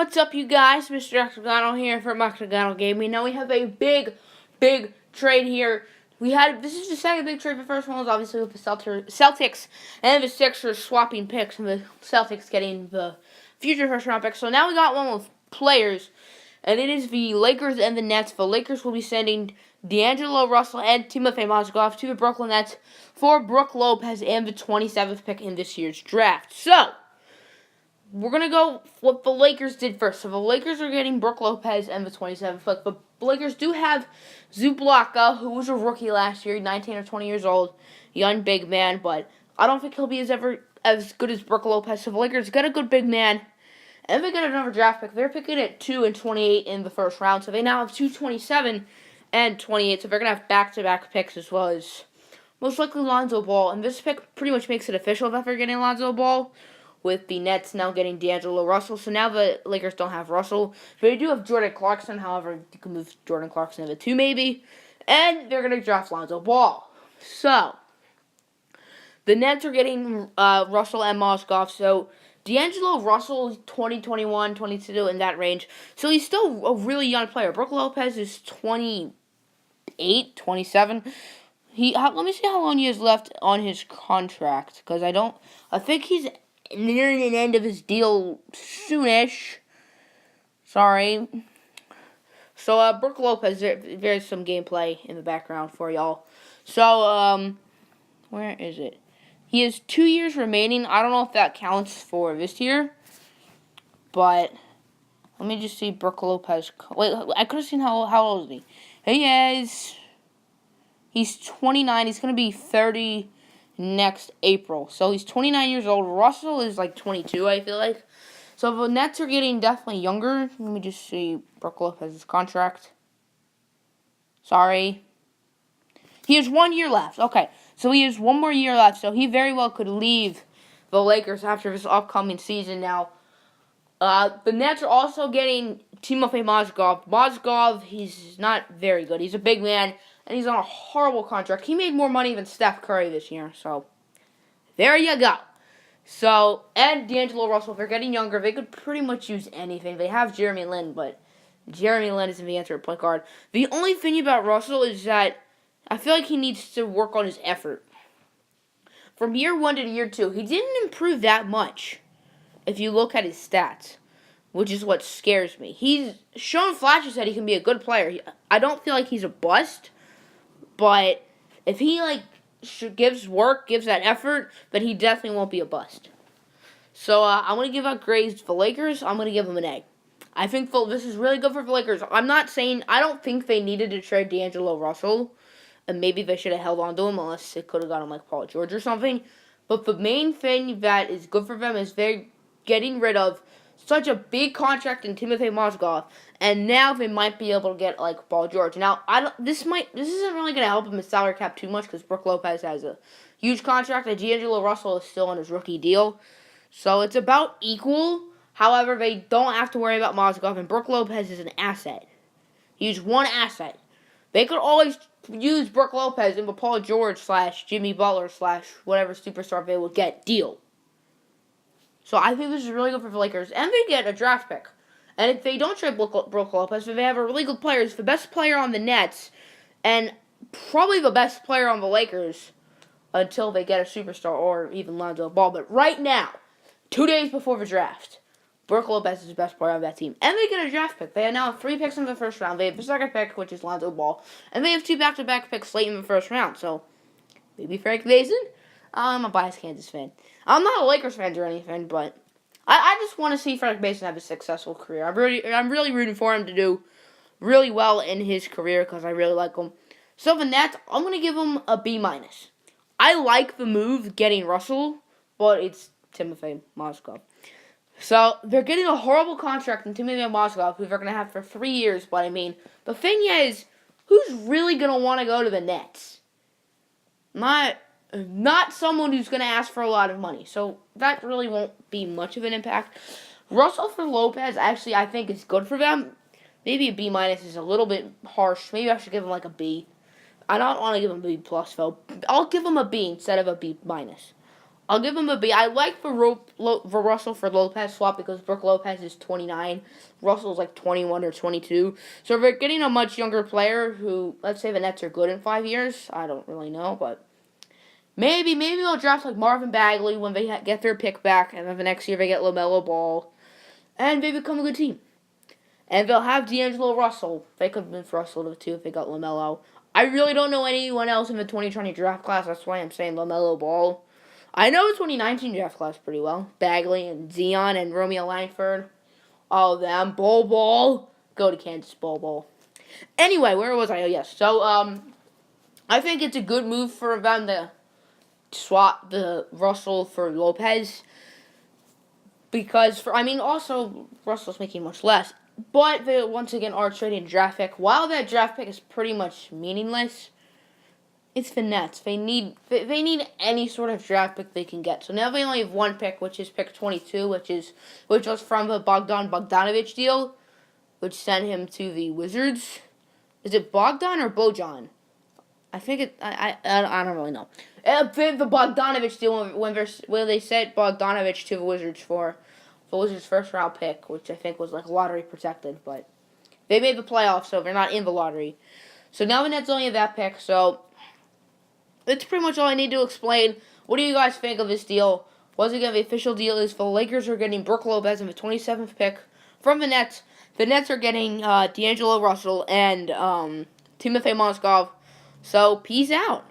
What's up, you guys? Mr. Octagonal here from Octagonal Gaming. Now we have a big trade here. This is the second big trade. The first one was obviously with the Celtics and the Sixers swapping picks, and the Celtics getting the future first round picks. So now we got one with players, and it is the Lakers and the Nets. The Lakers will be sending D'Angelo Russell and Timofey Mozgov to the Brooklyn Nets for Brook Lopez and the 27th pick in this year's draft. So we're going to go what the Lakers did first. So the Lakers are getting Brook Lopez and the 27th pick. The Lakers do have Zublaka, who was a rookie last year, 19 or 20 years old, young big man, but I don't think he'll be as good as Brook Lopez. So the Lakers get a good big man, and they get another draft pick. They're picking at 2 and 28 in the first round, so they now have 227 and 28, so they're going to have back-to-back picks as well as most likely Lonzo Ball. And this pick pretty much makes it official that they're getting Lonzo Ball, with the Nets now getting D'Angelo Russell. So now the Lakers don't have Russell. They do have Jordan Clarkson. However, you can move Jordan Clarkson into 2 maybe. And they're going to draft Lonzo Ball. So the Nets are getting Russell and Mozgov. So D'Angelo Russell, 20, 21, 22, in that range. So he's still a really young player. Brook Lopez is 28, 27. Let me see how long he has left on his contract. Because I think he's nearing the end of his deal soonish. Sorry. So, Brook Lopez, there's some gameplay in the background for y'all. So, where is it? He has 2 years remaining. I don't know if that counts for this year. But, let me just see Brook Lopez. Wait, I could have seen how old is he? He's 29. He's going to be 30 next April. So he's 29 years old. Russell is like 22, I feel like. So the Nets are getting definitely younger. Let me just see Brook Lopez's contract. Sorry. He has 1 year left. Okay. So he has 1 more year left. So he very well could leave the Lakers after this upcoming season. Now, the Nets are also getting Timofey Mozgov. Mozgov, he's not very good. He's a big man, and he's on a horrible contract. He made more money than Steph Curry this year. So, there you go. So, and D'Angelo Russell, if they're getting younger, they could pretty much use anything. They have Jeremy Lin, but Jeremy Lin isn't the answer at point guard. The only thing about Russell is that I feel like he needs to work on his effort. From year 1 to year 2, he didn't improve that much if you look at his stats, which is what scares me. He's shown flashes that he can be a good player. I don't feel like he's a bust, but if he gives that effort, then he definitely won't be a bust. So I'm going to give out grades to the Lakers. I'm going to give them an A. I think this is really good for the Lakers. I don't think they needed to trade D'Angelo Russell, and maybe they should have held on to him unless it could have got him like Paul George or something. But the main thing that is good for them is they're getting rid of such a big contract in Timofey Mozgov, and now they might be able to get like Paul George. Now, this isn't really going to help him with salary cap too much because Brook Lopez has a huge contract, and D'Angelo Russell is still on his rookie deal, so it's about equal. However, they don't have to worry about Mozgov, and Brook Lopez is an asset. He's one asset. They could always use Brook Lopez in the Paul George / Jimmy Butler / whatever superstar they will get deal. So I think this is really good for the Lakers. And they get a draft pick. And if they don't trade Brook Lopez, if they have a really good player, it's the best player on the Nets, and probably the best player on the Lakers until they get a superstar or even Lonzo Ball. But right now, 2 days before the draft, Brook Lopez is the best player on that team. And they get a draft pick. They now have 3 picks in the first round. They have the second pick, which is Lonzo Ball. And they have 2 back-to-back picks late in the first round. So, maybe Frank Mason? I'm a biased Kansas fan. I'm not a Lakers fan or anything, but I just want to see Frank Mason have a successful career. I'm really rooting for him to do really well in his career because I really like him. So the Nets, I'm going to give him a B-. I like the move getting Russell, but it's Timofey Mozgov. So they're getting a horrible contract in Timofey Mozgov, who they're going to have for 3 years. But I mean, the thing is, who's really going to want to go to the Nets? Not someone who's going to ask for a lot of money. So that really won't be much of an impact. Russell for Lopez, actually, I think is good for them. Maybe a B- is a little bit harsh. Maybe I should give him like a B. I don't want to give him a B+, though. I'll give him a B instead of a B-. I'll give him a B. I like the Russell for Lopez swap because Brook Lopez is 29. Russell's like 21 or 22. So we're getting a much younger player who, let's say the Nets are good in 5 years. I don't really know, but maybe they'll draft like Marvin Bagley when they get their pick back, and then the next year they get LaMelo Ball, and they become a good team. And they'll have D'Angelo Russell. They could have been for Russell too if they got LaMelo. I really don't know anyone else in the 2020 draft class. That's why I'm saying LaMelo Ball. I know the 2019 draft class pretty well. Bagley and Zion and Romeo Langford. All of them. Bol. Go to Kansas, Bol. Anyway, where was I? Oh, yes. So, I think it's a good move for them to swap the Russell for Lopez. Because, also, Russell's making much less. But they, once again, are trading a draft pick. While that draft pick is pretty much meaningless, it's the Nets. They need any sort of draft pick they can get. So now they only have one pick, which is pick 22, which was from the Bogdanovich deal, which sent him to the Wizards. Is it Bogdan or Bojan? I think I don't really know. The Bogdanovich deal when they sent Bogdanovich to the Wizards for the Wizards' first round pick, which I think was like lottery protected, but they made the playoffs, so they're not in the lottery. So now the Nets only have that pick, so that's pretty much all I need to explain. What do you guys think of this deal? Once again, the official deal is the Lakers are getting Brook Lopez in the 27th pick from the Nets. The Nets are getting D'Angelo Russell and Timothy Mozgov. So, peace out.